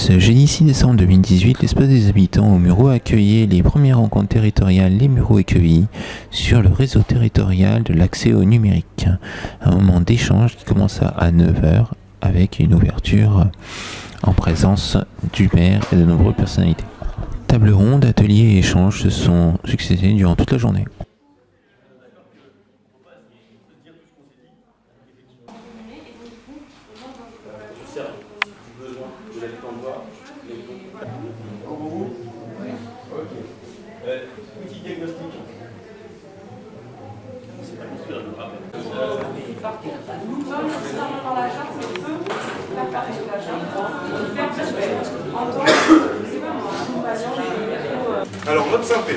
Ce jeudi 6 décembre 2018, l'espace des habitants au Mureaux a accueilli les premières rencontres territoriales Les Mureaux Écueillis sur le réseau territorial de l'accès au numérique. Un moment d'échange qui commença à 9 h avec une ouverture en présence du maire et de nombreuses personnalités. Table ronde, ateliers et échanges se sont succédés durant toute la journée. Outil diagnostic. Alors, notre synthé.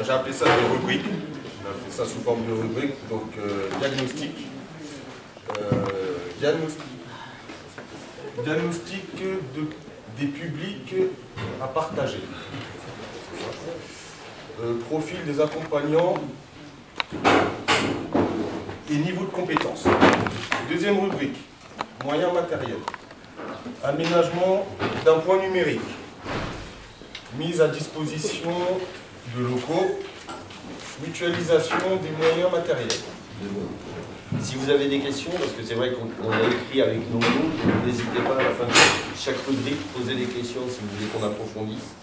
J'ai appelé ça des rubriques. On a fait ça sous forme de rubrique. Donc, diagnostic. Diagnostic des publics à partager. Profil des accompagnants et niveau de compétences. Deuxième rubrique, moyens matériels. Aménagement d'un point numérique. Mise à disposition de locaux. Mutualisation des moyens matériels. Si vous avez des questions, parce que c'est vrai qu'on a écrit avec nos mots, n'hésitez pas à la fin de chaque rubrique, poser des questions si vous voulez qu'on approfondisse.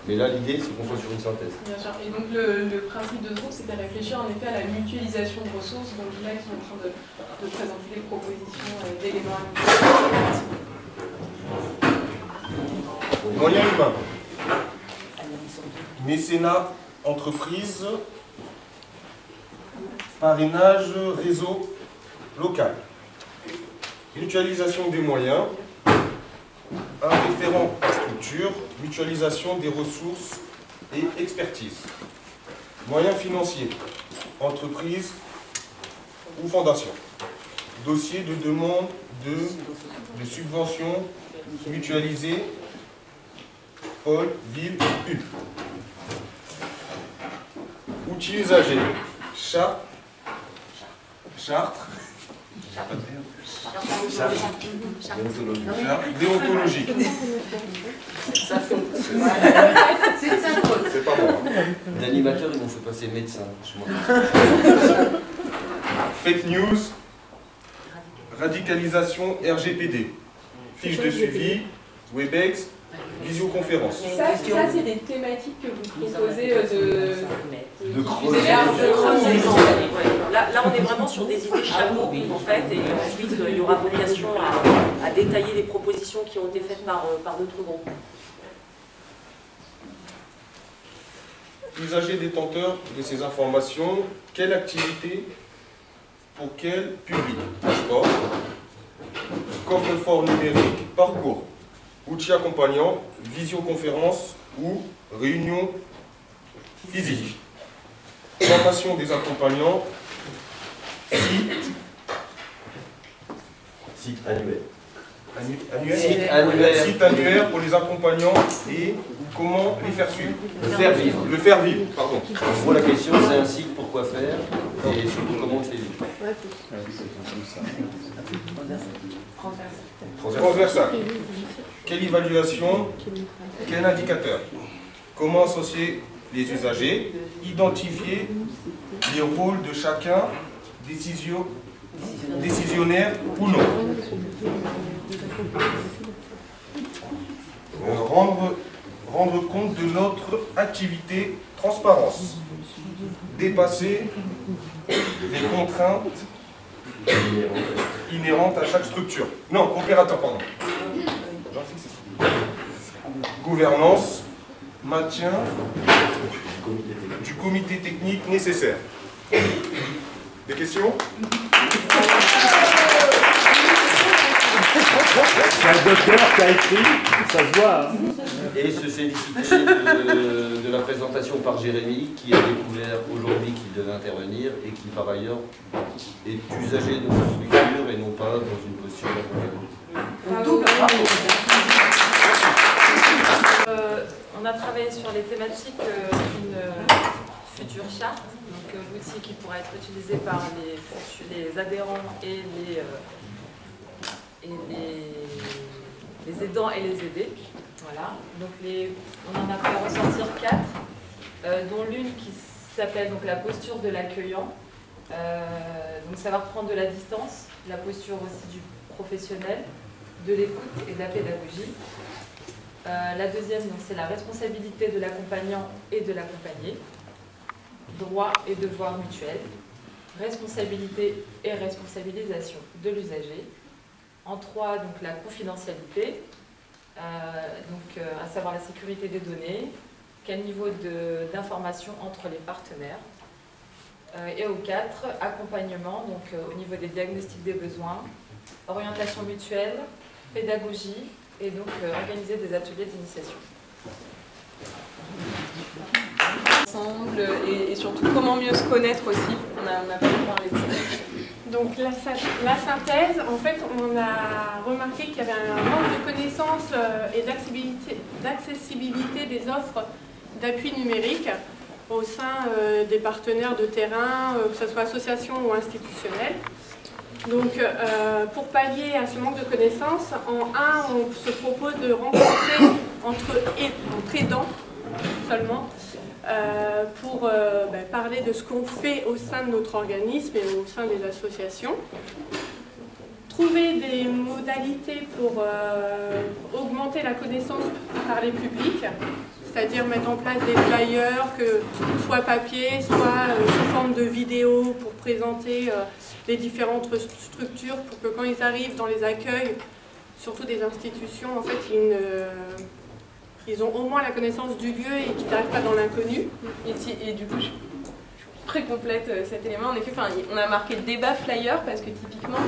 Mais là, l'idée, c'est qu'on soit sur une synthèse. Bien sûr. Et donc, le principe de ce groupe, c'était réfléchir en effet à la mutualisation de ressources. Donc là, ils sont en train de présenter des propositions d'éléments à mutualiser. Moyens humains. Mécénat, entreprise. Parrainage, réseau local. Mutualisation des moyens. Un référent par structure. Mutualisation des ressources et expertise. Moyens financiers. Entreprise ou fondation. Dossier de demande de subvention mutualisée. Pôle, ville, U. Outils usagers. Chartres. Déontologique. C'est sa faute. C'est pas moi. L'animateur, ils m'ont fait passer médecin. Fake news. Radicalisation RGPD. Fiche de suivi. Webex. Visioconférence. Ça c'est des thématiques que vous proposez de creuser. Là, on est vraiment sur des idées chapeaux, en fait, et ensuite, il y aura vocation à détailler les propositions qui ont été faites par d'autres groupes. Usagers détenteurs de ces informations, quelle activité pour quel public? Passeport, coffre-fort numérique, parcours, outils accompagnants, visioconférence ou réunion physique. Formation des accompagnants, Site annuel. Site annuaire pour les accompagnants et comment les faire suivre. Le faire vivre. Le faire vivre, pardon. En gros, la question, c'est un site, pourquoi faire, et surtout comment on le fait vivre. Transversal. Quelle évaluation? Quel indicateur? Comment associer les usagers? Identifier les rôles de chacun, décisionnaire ou non. Rendre compte de notre activité, transparence. Dépasser les contraintes inhérentes à chaque structure. Non, opérateur, pardon. Gouvernance, maintien du comité technique nécessaire. Des questions? C'est un docteur qui a écrit, ça se voit. Hein. Et se féliciter de la présentation par Jérémy, qui a découvert aujourd'hui qu'il devait intervenir et qui par ailleurs est usager de nos structures et non pas dans une posture d'accompagnement. On a travaillé sur les thématiques d'une future charte, donc l'outil qui pourra être utilisé par les adhérents et et les aidants et les aidés. Voilà. Donc on en a fait ressortir 4, dont l'une qui s'appelle donc la posture de l'accueillant. Donc ça va reprendre de la distance, la posture aussi du professionnel, de l'écoute et de la pédagogie. La deuxième, c'est la responsabilité de l'accompagnant et de l'accompagné. Droits et devoirs mutuels. Responsabilité et responsabilisation de l'usager. En 3, donc la confidentialité, à savoir la sécurité des données, quel niveau d'information entre les partenaires. Et au 4, accompagnement, donc au niveau des diagnostics des besoins, orientation mutuelle, pédagogie, et donc organiser des ateliers d'initiation. Ensemble, et surtout comment mieux se connaître aussi, on a pas parlé de ça. Donc la synthèse, en fait, on a remarqué qu'il y avait un manque de connaissances et d'accessibilité des offres d'appui numérique au sein des partenaires de terrain, que ce soit associations ou institutionnels. Donc pour pallier à ce manque de connaissances, en 1, on se propose de rencontrer entre aidants seulement, pour parler de ce qu'on fait au sein de notre organisme et au sein des associations. Trouver des modalités pour augmenter la connaissance par les publics, c'est-à-dire mettre en place des flyers, que soit papier, soit sous forme de vidéo pour présenter les différentes structures, pour que quand ils arrivent dans les accueils, surtout des institutions, en fait, ils ont au moins la connaissance du lieu et qu'ils n'arrivent pas dans l'inconnu. Et du coup, je pré-complète cet élément. En effet, on a marqué débat flyer parce que typiquement,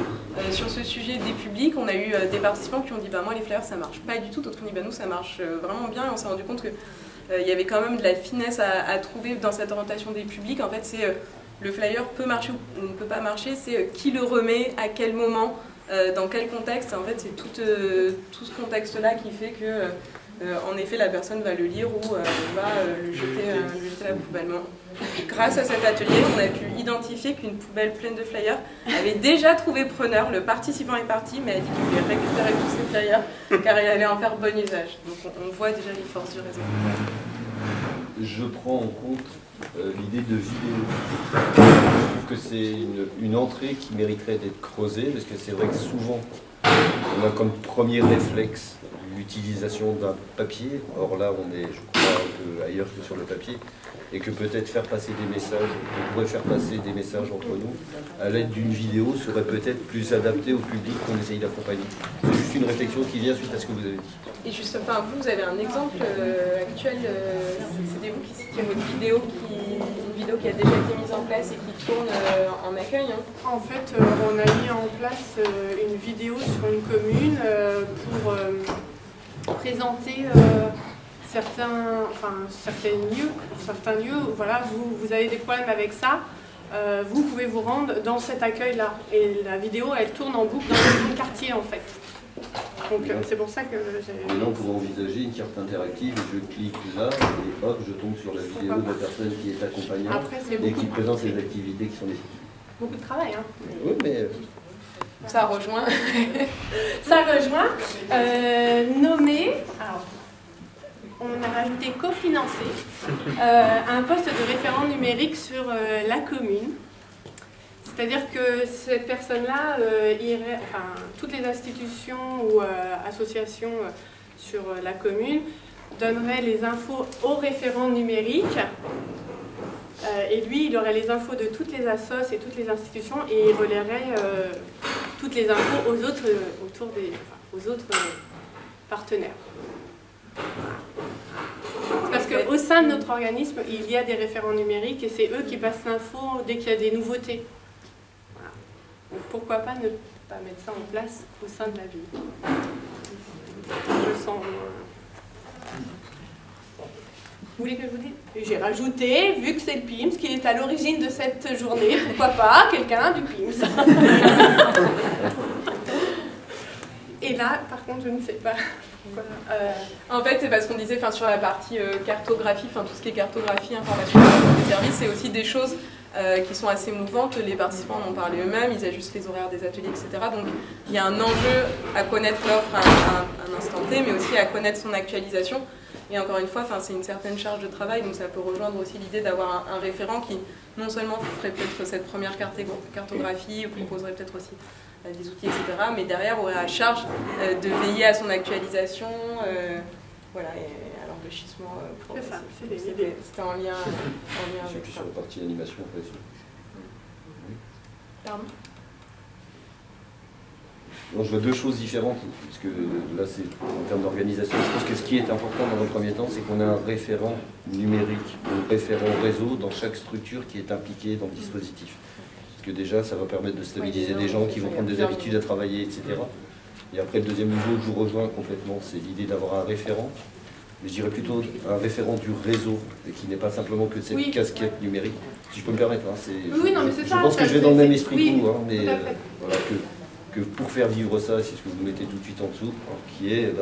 sur ce sujet des publics, on a eu des participants qui ont dit moi les flyers ça marche pas du tout, d'autres ont dit nous ça marche vraiment bien, et on s'est rendu compte que il y avait quand même de la finesse à trouver dans cette orientation des publics. En fait, c'est le flyer peut marcher ou ne peut pas marcher, c'est qui le remet, à quel moment, dans quel contexte. En fait, c'est tout ce contexte-là qui fait que en effet, la personne va le lire ou va le jeter à la poubelle. Grâce à cet atelier, on a pu identifier qu'une poubelle pleine de flyers avait déjà trouvé preneur. Le participant est parti, mais a dit qu'il voulait récupérer tous ces flyers car il allait en faire bon usage. Donc on voit déjà les forces du réseau. Je prends en compte l'idée de vidéo. Je trouve que c'est une entrée qui mériterait d'être creusée, parce que c'est vrai que souvent, on a comme premier réflexe l'utilisation d'un papier. Or là, on est, je crois, un peu ailleurs que sur le papier, et que peut-être faire passer des messages, on pourrait faire passer des messages entre nous, à l'aide d'une vidéo, serait peut-être plus adapté au public qu'on essaye d'accompagner. C'est juste une réflexion qui vient suite à ce que vous avez dit. Et juste, vous avez un exemple actuel, c'était vous qui citiez votre vidéo, une vidéo qui a déjà été mise en place et qui tourne en accueil. En fait, on a mis en place une vidéo sur une commune pour présenter certains lieux. Voilà, vous avez des problèmes avec ça, vous pouvez vous rendre dans cet accueil-là. Et la vidéo, elle tourne en boucle dans le quartier, en fait. Donc c'est pour ça que j'ai... Maintenant, on pourrait envisager une carte interactive, je clique là, et hop, je tombe sur la vidéo de la personne qui est accompagnante. Après, et qui présente les activités qui sont nécessaires. Beaucoup de travail, hein. Oui, mais... Ça rejoint. Ça rejoint. Nommé... Alors, on a rajouté cofinancé un poste de référent numérique sur la commune. C'est-à-dire que cette personne-là, toutes les institutions ou associations sur la commune donneraient les infos au référent numérique. Et lui, il aurait les infos de toutes les assos et toutes les institutions et il relayerait toutes les infos aux autres partenaires. Parce qu'au sein de notre organisme, il y a des référents numériques et c'est eux qui passent l'info dès qu'il y a des nouveautés. Voilà. Donc pourquoi pas ne pas mettre ça en place au sein de la ville. Je sens... Vous voulez que je vous dise? J'ai rajouté, vu que c'est le PIMS qui est à l'origine de cette journée, pourquoi pas quelqu'un du PIMS. Et là, par contre, je ne sais pas. En fait, c'est parce qu'on disait sur la partie cartographie, tout ce qui est cartographie, information des services, c'est aussi des choses qui sont assez mouvantes. Les participants en ont parlé eux-mêmes, ils ajustent les horaires des ateliers, etc. Donc il y a un enjeu à connaître l'offre à un instant T, mais aussi à connaître son actualisation. Et encore une fois, c'est une certaine charge de travail, donc ça peut rejoindre aussi l'idée d'avoir un référent qui non seulement ferait peut-être cette première cartographie, ou proposerait peut-être aussi des outils, etc., mais derrière aurait à charge de veiller à son actualisation, voilà, et à l'enrichissement. C'est ça, c'était en lien avec Surtout ça. sur la partie animation, en fait. Pardon ? Non, je vois deux choses différentes, parce que là, c'est en termes d'organisation. Je pense que ce qui est important dans un premier temps, c'est qu'on ait un référent numérique, un référent réseau dans chaque structure qui est impliquée dans le dispositif. Parce que déjà, ça va permettre de stabiliser des gens qui vont prendre des habitudes à travailler, etc. Et après, le deuxième niveau que je vous rejoins complètement, c'est l'idée d'avoir un référent. Mais je dirais plutôt un référent du réseau, et qui n'est pas simplement que cette casquette numérique. Si je peux me permettre, hein, je pense que je vais dans le même esprit que vous, hein, mais voilà, que pour faire vivre ça, c'est ce que vous mettez tout de suite en dessous, hein, qui est,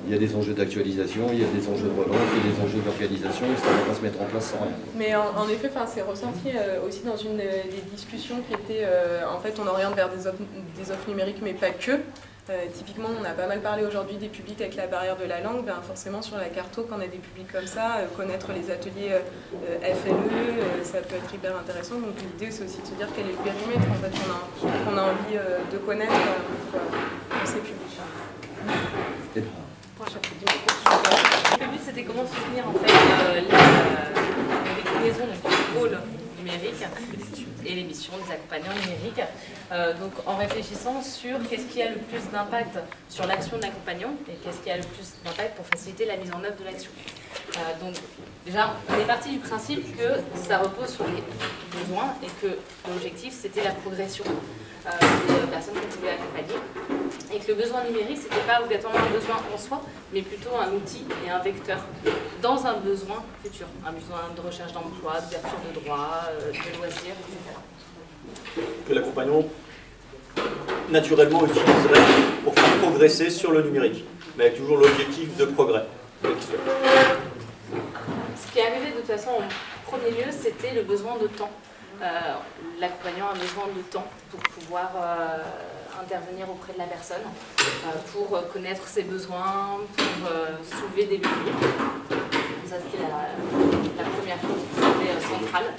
il y a des enjeux d'actualisation, il y a des enjeux de relance, il y a des enjeux d'organisation, et ça ne va pas se mettre en place sans rien. Mais en effet, c'est ressenti aussi dans une des discussions qui était, en fait, on oriente vers des offres numériques, mais pas que. Typiquement, on a pas mal parlé aujourd'hui des publics avec la barrière de la langue. Forcément, sur la carto, quand on a des publics comme ça, connaître les ateliers FLE, ça peut être hyper intéressant. Donc l'idée, c'est aussi de se dire quel est le périmètre en fait, qu'on a envie de connaître pour ces publics. Le but, c'était comment soutenir en fait la déclinaison du pôle numérique et les missions des accompagnants numériques. Donc en réfléchissant sur qu'est-ce qui a le plus d'impact sur l'action de l'accompagnant et qu'est-ce qui a le plus d'impact pour faciliter la mise en œuvre de l'action. Donc déjà, on est parti du principe que ça repose sur les besoins et que l'objectif c'était la progression des personnes qu'on pouvait accompagner et que le besoin numérique c'était pas obligatoirement un besoin en soi mais plutôt un outil et un vecteur dans un besoin futur, un besoin de recherche d'emploi, d'ouverture de droits, de loisirs, etc. Que l'accompagnant naturellement utiliserait pour faire progresser sur le numérique, mais avec toujours l'objectif de progrès. Ce qui est arrivé de toute façon en premier lieu, c'était le besoin de temps. L'accompagnant a besoin de temps pour pouvoir intervenir auprès de la personne, pour connaître ses besoins, pour soulever des leviers. Ça, c'était la première chose qui était centrale.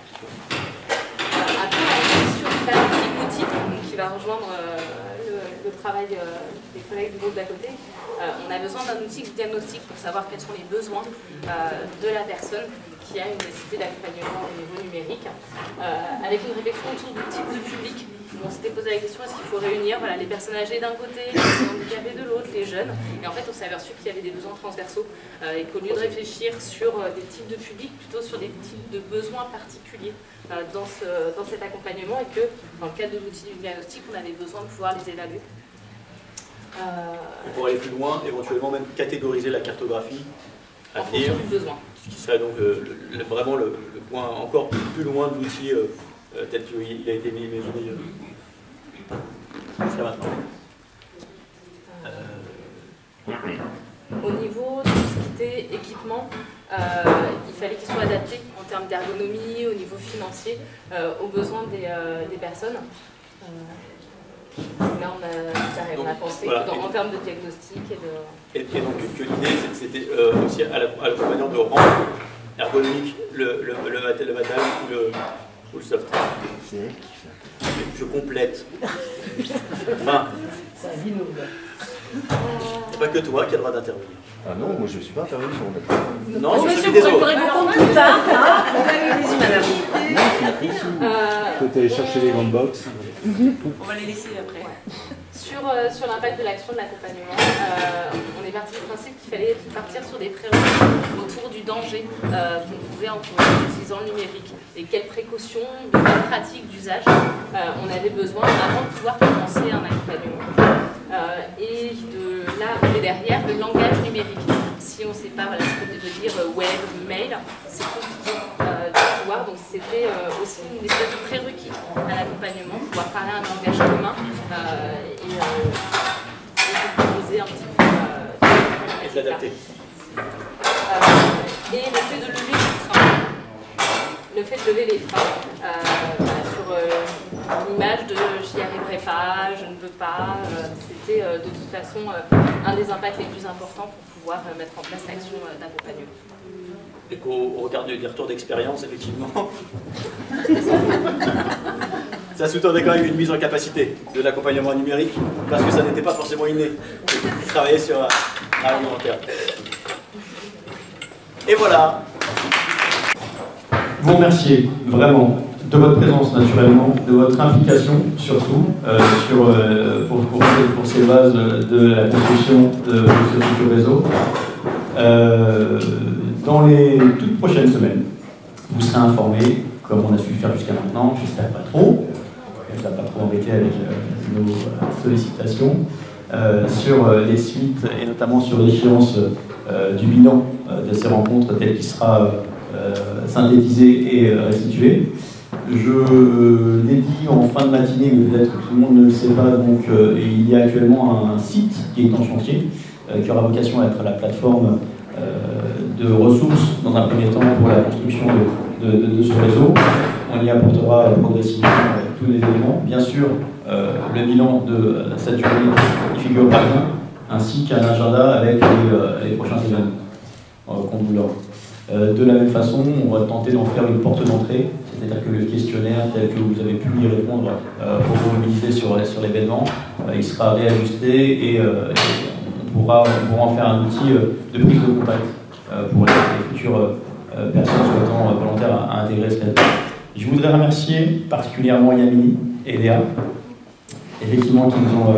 Après, sur la petite boutique qui va rejoindre le travail des collègues du groupe d'à côté, on a besoin d'un outil de diagnostic pour savoir quels sont les besoins de la personne qui a une nécessité d'accompagnement au niveau numérique, avec une réflexion autour du type de public. On s'était posé la question, est-ce qu'il faut réunir les personnes âgées d'un côté, les personnes handicapées de l'autre, les jeunes, et en fait on s'est aperçu qu'il y avait des besoins transversaux, et qu'au lieu de réfléchir sur des types de publics, plutôt sur des types de besoins particuliers dans cet accompagnement, et que dans le cadre de l'outil du diagnostic, on avait besoin de pouvoir les évaluer. Pour aller plus loin, éventuellement même catégoriser la cartographie à venir, ce qui serait donc vraiment le point encore plus loin de l'outil tel qu'il a été imaginé jusqu'à maintenant. Au niveau de tout ce qui était équipement, il fallait qu'il soit adapté en termes d'ergonomie, au niveau financier, aux besoins des personnes. Là, on a pensé voilà, en termes de diagnostic et de... Et donc que l'idée, c'était aussi à l'accompagnant de rendre ergonomique le matériel ou le soft. Je complète. Enfin, il n'y a pas que toi qui as le droit d'intervenir. Ah non, moi je ne suis pas intervenu sur mon appel. Non, sur celui des autres. Vous pourrez répondre plus tard. Allez-y, madame. Tu peux aller chercher les grandes box. On va les laisser après. Sur l'impact de l'action de l'accompagnement, on est parti du principe qu'il fallait partir sur des prérequis autour du danger qu'on pouvait encourir en utilisant le numérique et quelles précautions, de quelles pratiques d'usage on avait besoin avant de pouvoir commencer un accompagnement. Et de là arriver derrière le langage numérique. Si on ne sait pas ce que veut dire web, mail, c'est compliqué de pouvoir. Donc c'était aussi une espèce de prérequis à l'accompagnement, pouvoir parler un langage commun et proposer un petit peu et de l'adapter. Et le fait de lever les freins. le fait de lever les freins sur l'image de j'y arriverai pas, je ne veux pas, c'était de toute façon un des impacts les plus importants pour pouvoir mettre en place l'action d'accompagnement. Et qu'au regard des retours d'expérience, effectivement, ça sous-tendait quand même une mise en capacité de l'accompagnement numérique, parce que ça n'était pas forcément inné. Il travaillait sur l'argumentaire. Et voilà. Vous remercier vraiment de votre présence naturellement, de votre implication surtout pour ces bases de la construction de ce futur réseau. Dans les toutes prochaines semaines, vous serez informés, comme on a su le faire jusqu'à maintenant, j'espère pas trop, on ne va pas trop embêter avec nos sollicitations, sur les suites et notamment sur l'échéance du bilan de ces rencontres tel qu'il sera synthétisé et restitué. Je l'ai dit en fin de matinée, mais peut-être que tout le monde ne le sait pas, donc il y a actuellement un site qui est en chantier, qui aura vocation à être la plateforme de ressources dans un premier temps pour la construction de ce réseau. On y apportera progressivement tous les éléments. Bien sûr, le bilan de cette journée y figurera bien, ainsi qu'un agenda avec les prochains événements qu'on vous l'aura. De la même façon, on va tenter d'en faire une porte d'entrée, c'est-à-dire que le questionnaire tel que vous avez pu y répondre pour vous mobiliser sur l'événement, il sera réajusté et on pourra en faire un outil de prise de contact pour les futures personnes souhaitant volontaires à intégrer ce réseau. Je voudrais remercier particulièrement Yamini et Léa, effectivement, qui nous ont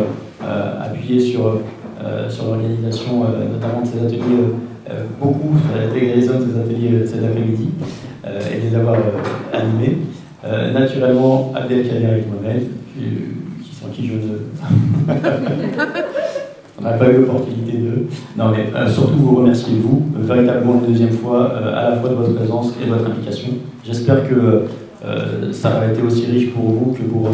appuyé sur l'organisation notamment de ces ateliers, beaucoup sur l'intégration de ces ateliers cet après-midi, et les avoir animés. Naturellement, Abdelkader et Mohamed, sans qui je ne... On n'a pas eu l'opportunité de... Non, mais surtout vous remercier, vous, véritablement une deuxième fois, à la fois de votre présence et de votre implication. J'espère que ça a été aussi riche pour vous que pour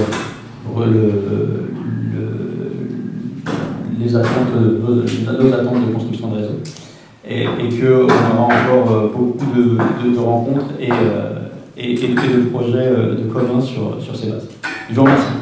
les attentes, nos attentes de construction de réseau. Et qu'on aura encore beaucoup de rencontres et de projets de communs sur ces bases. Je vous remercie.